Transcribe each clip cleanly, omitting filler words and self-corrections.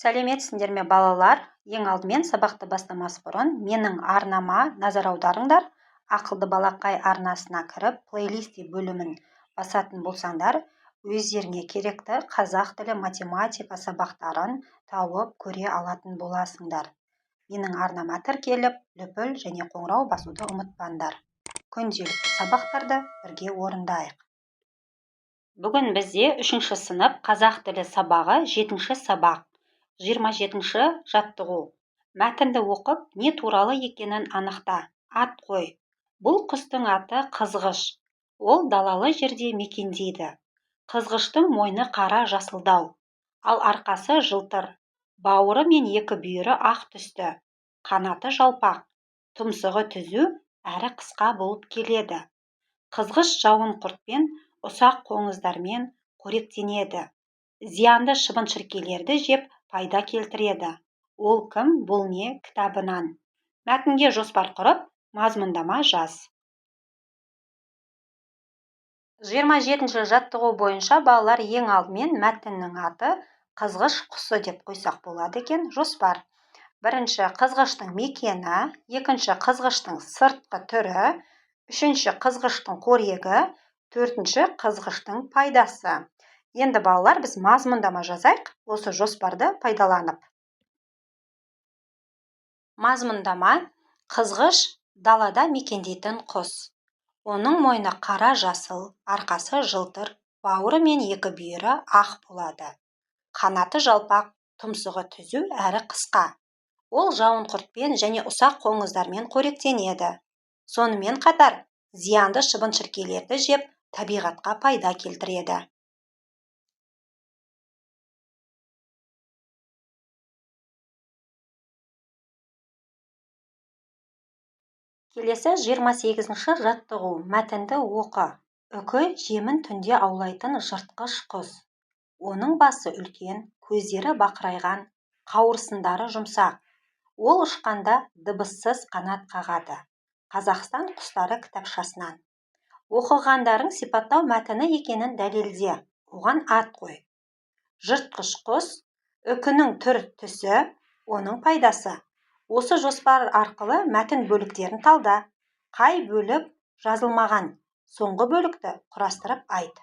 Сәлеметсіңдер ме балалар? Ең алдымен сабақты бастамас бұрын менің арнама назар аударыңдар. Ақылды балақай арнасына кіріп, плейлисти бөлімін басатын болсаңдар, өздеріңе керекті қазақ тілі математика сабақтарын тауып көре алатын боласыңдар. Менің арнама тіркеліп, лүпіл және қоңырау басуды ұмытпаңдар. Күнделікті сабақтарды бірге орындайық. Бүгін бізде 3-ші сынып қазақ тілі сабағы 7-ші сабақ. 27-ші жаттығу. Мәтінді оқып, не туралы екенін анықта. Ат қой. Бұл құстың аты қызғыш. Ол далалы жерде мекендейді. Қызғыштың мойны қара жасылдау, ал арқасы жылтыр. Бауыры мен екі бүйірі ақ түсті. Қанаты жалпақ, тұмсығы түзу әрі қысқа болып келеді. Қызғыш жауын құртпен, ұсақ қоңыздармен қоректенеді. Зиянды шыбын-шіркейлерді жеп пайда келтіреді. Ол кім, бұл не кітабынан. Мәтінге жоспар құрып, мазмұндама жаз. 27-ші жаттығу бойынша балалар ең алдымен мәтіннің аты қызғыш құсы деп қойсақ болады екен. Жоспар. Бірінші қызғыштың мекені, екінші қызғыштың сыртқы түрі, үшінші қызғыштың қорегі, төртінші қызғыштың пайдасы. Енді балалар біз мазмұндама жазайық, осы жоспарды пайдаланып. Мазмұндама: қызғыш далада мекендейтін құс. Оның мойны қара жасыл, арқасы жылтыр, бауыры мен екі бүйірі ақ болады. Қанаты жалпақ, тұмсығы түзу әрі қысқа. Ол жауын құртпен және ұсақ қоңыздармен қоректенеді. Сонымен қатар, зиянды шыбын-шіркейлерді жеп, табиғатқа пайда келтіреді. Келесі 28-ші жаттығу. Мәтінді оқы. Үкі жемін түнде аулайтын жыртқыш құс. Оның басы үлкен, көздері бақырайған, қауырсындары жұмсақ. Ол ұшқанда дыбыссыз қанат қағады. Қазақстан құстары кітапшасынан. Оқығандарың сипаттау мәтіні екенін дәлелде. Оған ат қой. Жыртқыш құс, үкінің түр түсі, оның пайдасы. Осы жоспар арқылы мәтін бөліктерін талда. Қай бөлік жазылмаған? Соңғы бөлікті құрастырып айт.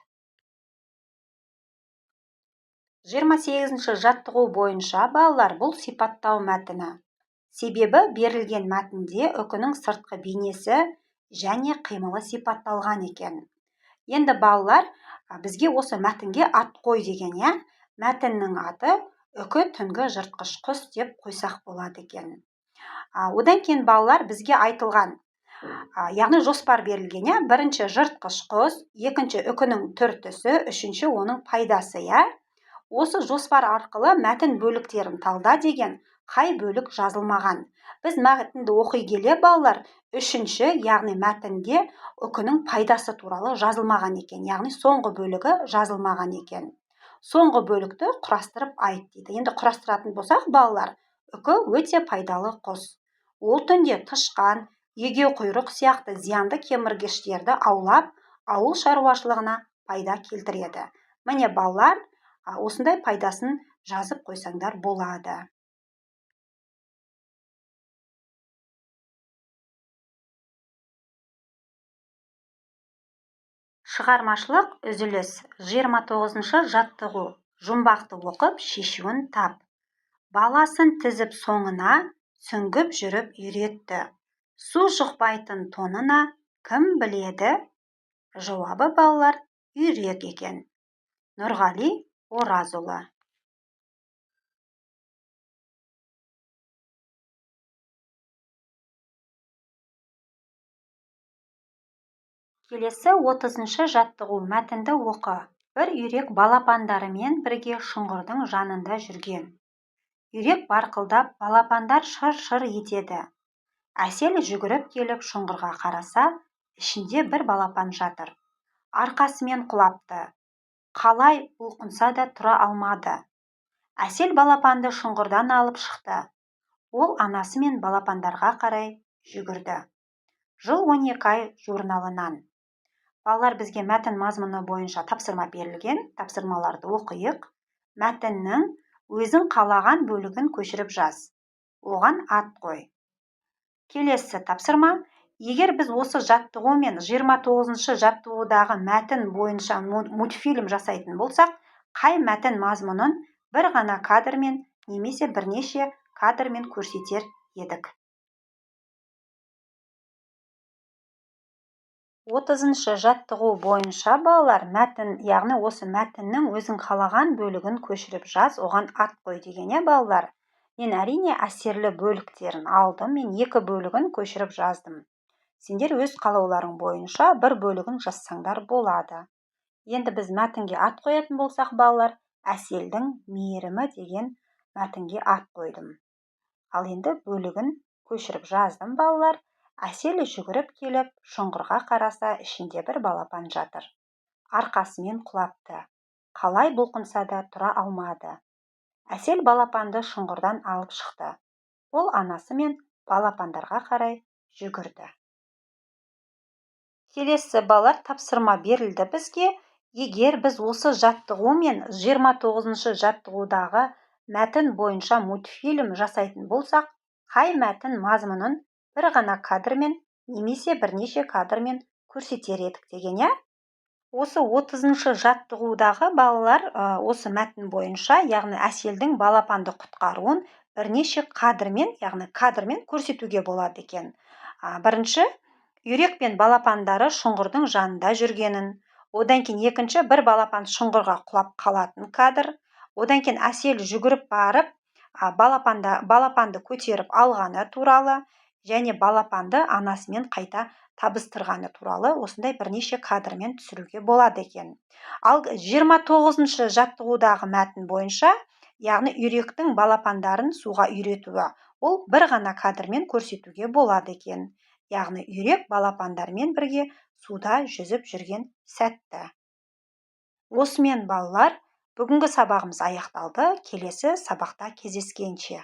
28-ші жаттығу бойынша балалар, бұл сипаттау мәтіні. Себебі берілген мәтінде үкінің сыртқы бейнесі және қимылы сипатталған екен. Енді балалар, бізге осы мәтінге ат қой деген, мәтіннің аты үкі түнгі жыртқыш құс деп қойсақ болады екен. Одан кейін балалар бізге айтылған, яғни жоспар берілген, бірінші жыртқыш құс, екінші үкінің түр түсі, үшінші оның пайдасы. Осы жоспар арқылы мәтін бөліктерін талда деген, қай бөлік жазылмаған. Біз мәтінді оқи келе балалар, үшінші, яғни мәтінде үкінің пайдасы туралы жазылмаған екен, яғни соңғы бөлігі жазылмаған екен. Соңғы бөлікті құрастырып айт дейді. Енді құрастыратын болсақ балалар, үкі өте пайдалы құс. Ол түнде тышқан, егеу құйрық сияқты зиянды кеміргіштерді аулап, ауыл шаруашылығына пайда келтіреді. Міне балалар, осындай пайдасын жазып қойсаңдар болады. Шығармашылық үзіліс. 29-ші жаттығу. Жұмбақты оқып, шешуін тап. Баласын тізіп соңына, сүңгіп жүріп үйретті. Су жұқпайтын тонына кім біледі? Жауабы балалар, үйрек екен. Нұрғали Оразұлы. Келесі 30-ші жаттығу. Мәтінді оқы. Бір үйрек балапандарымен бірге шұңғырдың жанында жүрген. Үйрек барқылдап, балапандар шыр-шыр етеді. Әсел жүгіріп келіп шұңғырға қараса, ішінде бір балапан жатыр. Арқасымен құлапты. Қалай бұлқынса да тұра алмады. Әсел балапанды шұңғырдан алып шықты. Ол анасы мен балапандарға қарай жүгірді. Жыл 12 ай журналынан. Балалар, бізге мәтін мазмұны бойынша тапсырма берілген. Тапсырмаларды оқиық. Мәтіннің өзің қалаған бөлігін көшіріп жаз. Оған ат қой. Келесі тапсырма. Егер біз осы жаттығу мен 29-шы жаттығудағы мәтін бойынша мультфильм жасайтын болсақ, қай мәтін мазмұнын бір ғана кадрмен немесе бірнеше кадрмен көрсетер едік? 30-шы жаттығу бойынша балалар мәтін, яғни осы мәтіннің өзің қалаған бөлігін көшіріп жаз, оған ат қой деген, балалар. Мен әрине әсерлі бөліктерін алдым, мен 2 бөлігін көшіріп жаздым. Сендер өз қалауларың бойынша бір бөлігін жазсаңдар болады. Енді біз мәтінге ат қоятын болсақ, балалар, Әселдің мейірімі деген мәтінге ат қойдым. Ал енді бөлігін көшіріп жаздым, балалар. Әсел жүгіріп келіп, шұңғырға қараса, ішінде бір балапан жатыр. Арқасымен құлапты. Қалай бұлқынса да тұра алмады. Әсел балапанды шұңғырдан алып шықты. Ол анасы мен балапандарға қарай жүгірді. Келесі балалар, тапсырма берілді бізге. Егер біз осы жаттығу мен 29-шы жаттығудағы мәтін бойынша мультфильм жасайтын болсақ, қай мәтін мазмұнын бір ғана кадрмен немесе бірнеше кадрмен көрсетер едік деген, Осы 30-шы жаттығудағы балалар осы мәтін бойынша, яғни Әселдің балапанды құтқаруын бірнеше кадрмен, яғни кадрмен көрсетуге болады екен. Бірінші, үйрек пен балапандары шұңғырдың жанында жүргенін, одан кейін екінші, бір балапан шұңғырға құлап қалатын кадр, одан кейін Әсел жүгіріп барып балапанды көтеріп алғаны туралы, және балапанды анасымен қайта табыстырғаны туралы осындай бірнеше кадрмен түсіруге болады екен. Ал 29-шы жаттығудағы мәтін бойынша, яғни үйректің балапандарын суға үйретуі, ол бір ғана кадрмен көрсетуге болады екен. Яғни үйрек балапандармен бірге суда жүзіп жүрген сәтті. Осымен балалар, бүгінгі сабағымыз аяқталды. Келесі сабақта кездескенше.